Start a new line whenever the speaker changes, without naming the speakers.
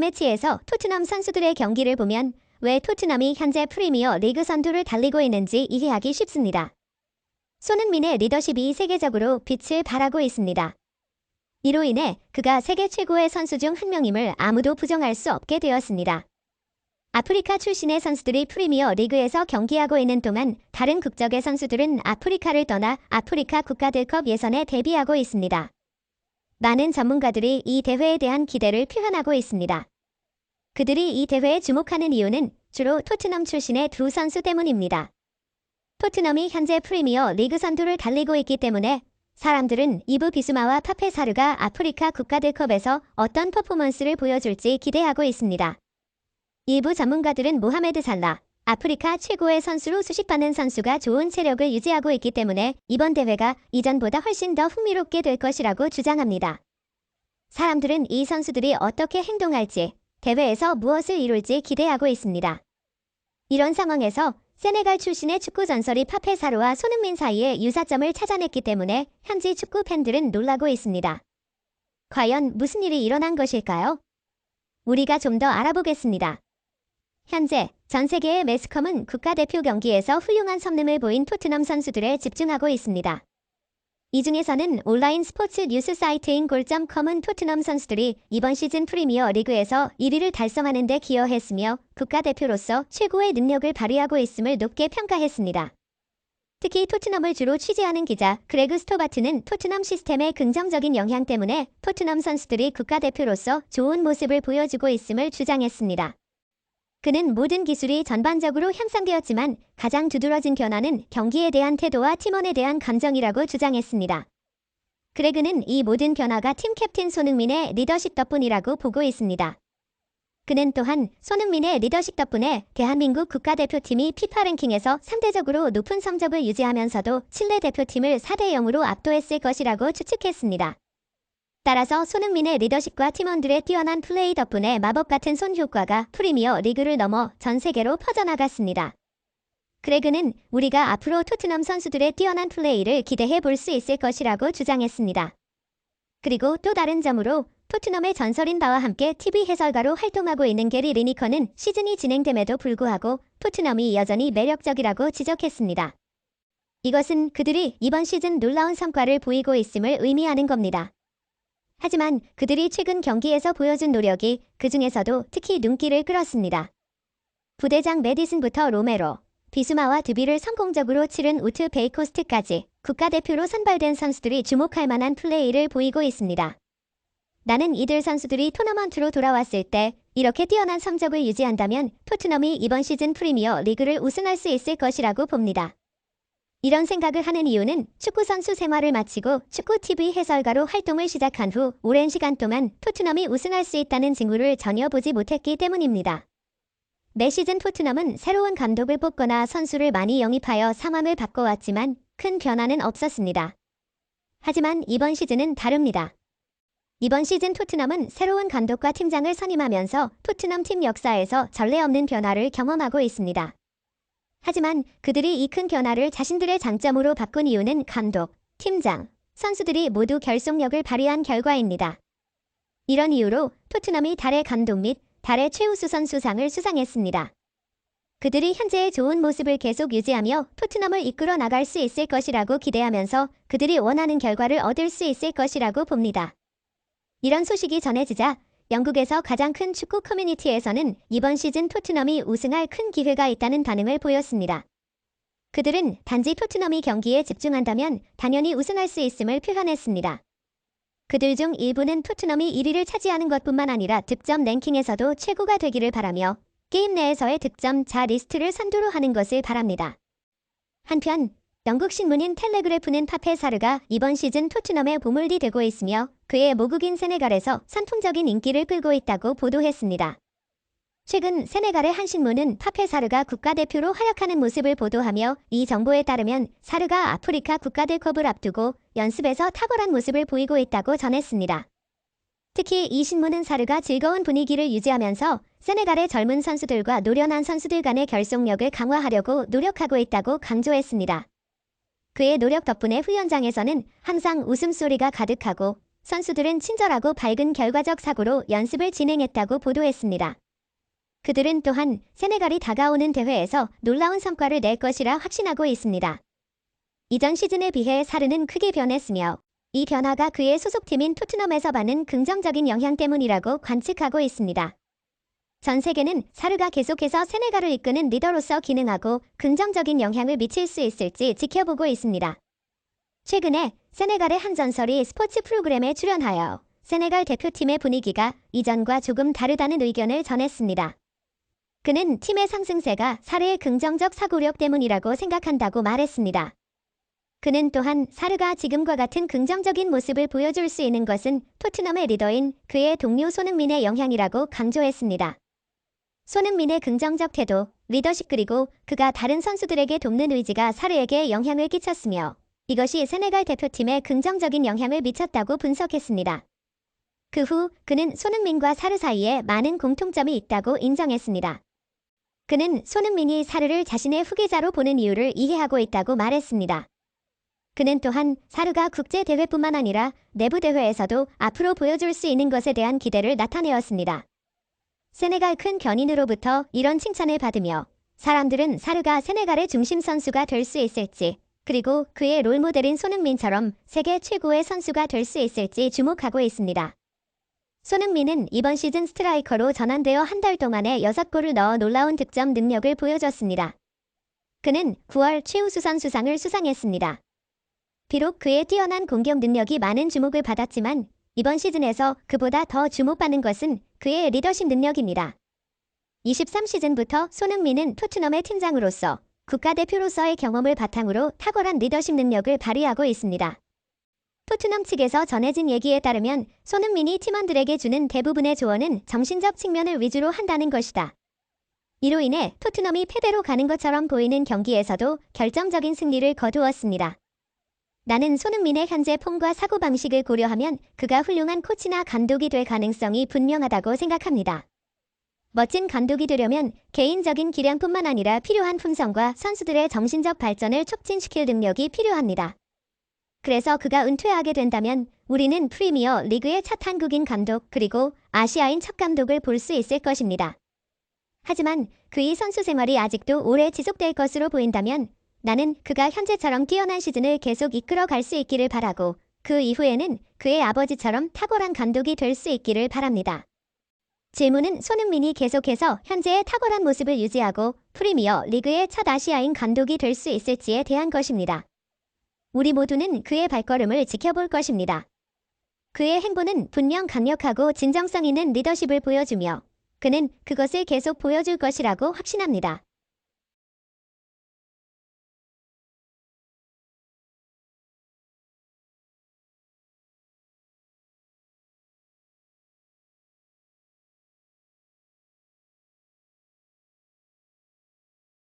매치에서 토트넘 선수들의 경기를 보면 왜 토트넘이 현재 프리미어 리그 선두를 달리고 있는지 이해하기 쉽습니다. 손흥민의 리더십이 세계적으로 빛을 발하고 있습니다. 이로 인해 그가 세계 최고의 선수 중 한 명임을 아무도 부정할 수 없게 되었습니다. 아프리카 출신의 선수들이 프리미어 리그에서 경기하고 있는 동안 다른 국적의 선수들은 아프리카를 떠나 아프리카 국가대컵 예선에 대비하고 있습니다. 많은 전문가들이 이 대회에 대한 기대를 표현하고 있습니다. 그들이 이 대회에 주목하는 이유는 주로 토트넘 출신의 두 선수 때문입니다. 토트넘이 현재 프리미어 리그 선두를 달리고 있기 때문에 사람들은 이브 비수마와 파페 사르가 아프리카 국가대컵에서 어떤 퍼포먼스를 보여줄지 기대하고 있습니다. 일부 전문가들은 모하메드 살라, 아프리카 최고의 선수로 수식받는 선수가 좋은 체력을 유지하고 있기 때문에 이번 대회가 이전보다 훨씬 더 흥미롭게 될 것이라고 주장합니다. 사람들은 이 선수들이 어떻게 행동할지, 대회에서 무엇을 이룰지 기대하고 있습니다. 이런 상황에서 세네갈 출신의 축구 전설이 파페 사르와 손흥민 사이에 유사점을 찾아냈기 때문에 현지 축구 팬들은 놀라고 있습니다. 과연 무슨 일이 일어난 것일까요? 우리가 좀 더 알아보겠습니다. 현재 전 세계의 매스컴은 국가대표 경기에서 훌륭한 성능을 보인 토트넘 선수들에 집중하고 있습니다. 이 중에서는 온라인 스포츠 뉴스 사이트인 골.com은 토트넘 선수들이 이번 시즌 프리미어 리그에서 1위를 달성하는 데 기여했으며 국가대표로서 최고의 능력을 발휘하고 있음을 높게 평가했습니다. 특히 토트넘을 주로 취재하는 기자 그레그 스토바트는 토트넘 시스템의 긍정적인 영향 때문에 토트넘 선수들이 국가대표로서 좋은 모습을 보여주고 있음을 주장했습니다. 그는 모든 기술이 전반적으로 향상되었지만 가장 두드러진 변화는 경기에 대한 태도와 팀원에 대한 감정이라고 주장했습니다. 그레그는 이 모든 변화가 팀 캡틴 손흥민의 리더십 덕분이라고 보고 있습니다. 그는 또한 손흥민의 리더십 덕분에 대한민국 국가대표팀이 피파 랭킹에서 상대적으로 높은 성적을 유지하면서도 칠레 대표팀을 4대 0으로 압도했을 것이라고 추측했습니다. 따라서 손흥민의 리더십과 팀원들의 뛰어난 플레이 덕분에 마법같은 손 효과가 프리미어 리그를 넘어 전 세계로 퍼져나갔습니다. 그레그는 우리가 앞으로 토트넘 선수들의 뛰어난 플레이를 기대해 볼 수 있을 것이라고 주장했습니다. 그리고 또 다른 점으로 토트넘의 전설인 바와 함께 TV 해설가로 활동하고 있는 게리 리니커는 시즌이 진행됨에도 불구하고 토트넘이 여전히 매력적이라고 지적했습니다. 이것은 그들이 이번 시즌 놀라운 성과를 보이고 있음을 의미하는 겁니다. 하지만 그들이 최근 경기에서 보여준 노력이 그 중에서도 특히 눈길을 끌었습니다. 부대장 메디슨부터 로메로, 비수마와 드비를 성공적으로 치른 우트 베이코스트까지 국가대표로 선발된 선수들이 주목할 만한 플레이를 보이고 있습니다. 나는 이들 선수들이 토너먼트로 돌아왔을 때 이렇게 뛰어난 성적을 유지한다면 토트넘이 이번 시즌 프리미어 리그를 우승할 수 있을 것이라고 봅니다. 이런 생각을 하는 이유는 축구 선수 생활을 마치고 축구 TV 해설가로 활동을 시작한 후 오랜 시간 동안 토트넘이 우승할 수 있다는 징후를 전혀 보지 못했기 때문입니다. 매 시즌 토트넘은 새로운 감독을 뽑거나 선수를 많이 영입하여 상황을 바꿔왔지만 큰 변화는 없었습니다. 하지만 이번 시즌은 다릅니다. 이번 시즌 토트넘은 새로운 감독과 팀장을 선임하면서 토트넘 팀 역사에서 전례 없는 변화를 경험하고 있습니다. 하지만 그들이 이 큰 변화를 자신들의 장점으로 바꾼 이유는 감독, 팀장, 선수들이 모두 결속력을 발휘한 결과입니다. 이런 이유로 토트넘이 달의 감독 및 달의 최우수 선수상을 수상했습니다. 그들이 현재의 좋은 모습을 계속 유지하며 토트넘을 이끌어 나갈 수 있을 것이라고 기대하면서 그들이 원하는 결과를 얻을 수 있을 것이라고 봅니다. 이런 소식이 전해지자 영국에서 가장 큰 축구 커뮤니티에서는 이번 시즌 토트넘이 우승할 큰 기회가 있다는 반응을 보였습니다. 그들은 단지 토트넘이 경기에 집중한다면 당연히 우승할 수 있음을 표현했습니다. 그들 중 일부는 토트넘이 1위를 차지하는 것뿐만 아니라 득점 랭킹에서도 최고가 되기를 바라며 게임 내에서의 득점 자 리스트를 선두로 하는 것을 바랍니다. 한편 영국 신문인 텔레그래프는 파페 사르가 이번 시즌 토트넘의 보물이 되고 있으며 그의 모국인 세네갈에서 선풍적인 인기를 끌고 있다고 보도했습니다. 최근 세네갈의 한 신문은 파페 사르가 국가대표로 활약하는 모습을 보도하며 이 정보에 따르면 사르가 아프리카 국가대컵을 앞두고 연습에서 탁월한 모습을 보이고 있다고 전했습니다. 특히 이 신문은 사르가 즐거운 분위기를 유지하면서 세네갈의 젊은 선수들과 노련한 선수들 간의 결속력을 강화하려고 노력하고 있다고 강조했습니다. 그의 노력 덕분에 훈련장에서는 항상 웃음소리가 가득하고 선수들은 친절하고 밝은 결과적 사고로 연습을 진행했다고 보도했습니다. 그들은 또한 세네갈이 다가오는 대회에서 놀라운 성과를 낼 것이라 확신하고 있습니다. 이전 시즌에 비해 사르는 크게 변했으며 이 변화가 그의 소속팀인 토트넘에서 받는 긍정적인 영향 때문이라고 관측하고 있습니다. 전 세계는 사르가 계속해서 세네갈을 이끄는 리더로서 기능하고 긍정적인 영향을 미칠 수 있을지 지켜보고 있습니다. 최근에 세네갈의 한 전설이 스포츠 프로그램에 출연하여 세네갈 대표팀의 분위기가 이전과 조금 다르다는 의견을 전했습니다. 그는 팀의 상승세가 사르의 긍정적 사고력 때문이라고 생각한다고 말했습니다. 그는 또한 사르가 지금과 같은 긍정적인 모습을 보여줄 수 있는 것은 토트넘의 리더인 그의 동료 손흥민의 영향이라고 강조했습니다. 손흥민의 긍정적 태도, 리더십 그리고 그가 다른 선수들에게 돕는 의지가 사르에게 영향을 끼쳤으며 이것이 세네갈 대표팀에 긍정적인 영향을 미쳤다고 분석했습니다. 그 후 그는 손흥민과 사르 사이에 많은 공통점이 있다고 인정했습니다. 그는 손흥민이 사르를 자신의 후계자로 보는 이유를 이해하고 있다고 말했습니다. 그는 또한 사르가 국제대회뿐만 아니라 내부 대회에서도 앞으로 보여줄 수 있는 것에 대한 기대를 나타내었습니다. 세네갈 큰 견인으로부터 이런 칭찬을 받으며 사람들은 사르가 세네갈의 중심 선수가 될 수 있을지 그리고 그의 롤모델인 손흥민처럼 세계 최고의 선수가 될 수 있을지 주목하고 있습니다. 손흥민은 이번 시즌 스트라이커로 전환되어 한 달 동안에 6골을 넣어 놀라운 득점 능력을 보여줬습니다. 그는 9월 최우수선 수상을 수상했습니다. 비록 그의 뛰어난 공격 능력이 많은 주목을 받았지만 이번 시즌에서 그보다 더 주목받는 것은 그의 리더십 능력입니다. 23시즌부터 손흥민은 토트넘의 팀장으로서 국가대표로서의 경험을 바탕으로 탁월한 리더십 능력을 발휘하고 있습니다. 토트넘 측에서 전해진 얘기에 따르면 손흥민이 팀원들에게 주는 대부분의 조언은 정신적 측면을 위주로 한다는 것이다. 이로 인해 토트넘이 패배로 가는 것처럼 보이는 경기에서도 결정적인 승리를 거두었습니다. 나는 손흥민의 현재 폼과 사고방식을 고려하면 그가 훌륭한 코치나 감독이 될 가능성이 분명하다고 생각합니다. 멋진 감독이 되려면 개인적인 기량뿐만 아니라 필요한 품성과 선수들의 정신적 발전을 촉진시킬 능력이 필요합니다. 그래서 그가 은퇴하게 된다면 우리는 프리미어 리그의 첫 한국인 감독 그리고 아시아인 첫 감독을 볼 수 있을 것입니다. 하지만 그의 선수 생활이 아직도 오래 지속될 것으로 보인다면 나는 그가 현재처럼 뛰어난 시즌을 계속 이끌어 갈 수 있기를 바라고 그 이후에는 그의 아버지처럼 탁월한 감독이 될 수 있기를 바랍니다. 질문은 손흥민이 계속해서 현재의 탁월한 모습을 유지하고 프리미어 리그의 첫 아시아인 감독이 될 수 있을지에 대한 것입니다. 우리 모두는 그의 발걸음을 지켜볼 것입니다. 그의 행보는 분명 강력하고 진정성 있는 리더십을 보여주며 그는 그것을 계속 보여줄 것이라고 확신합니다.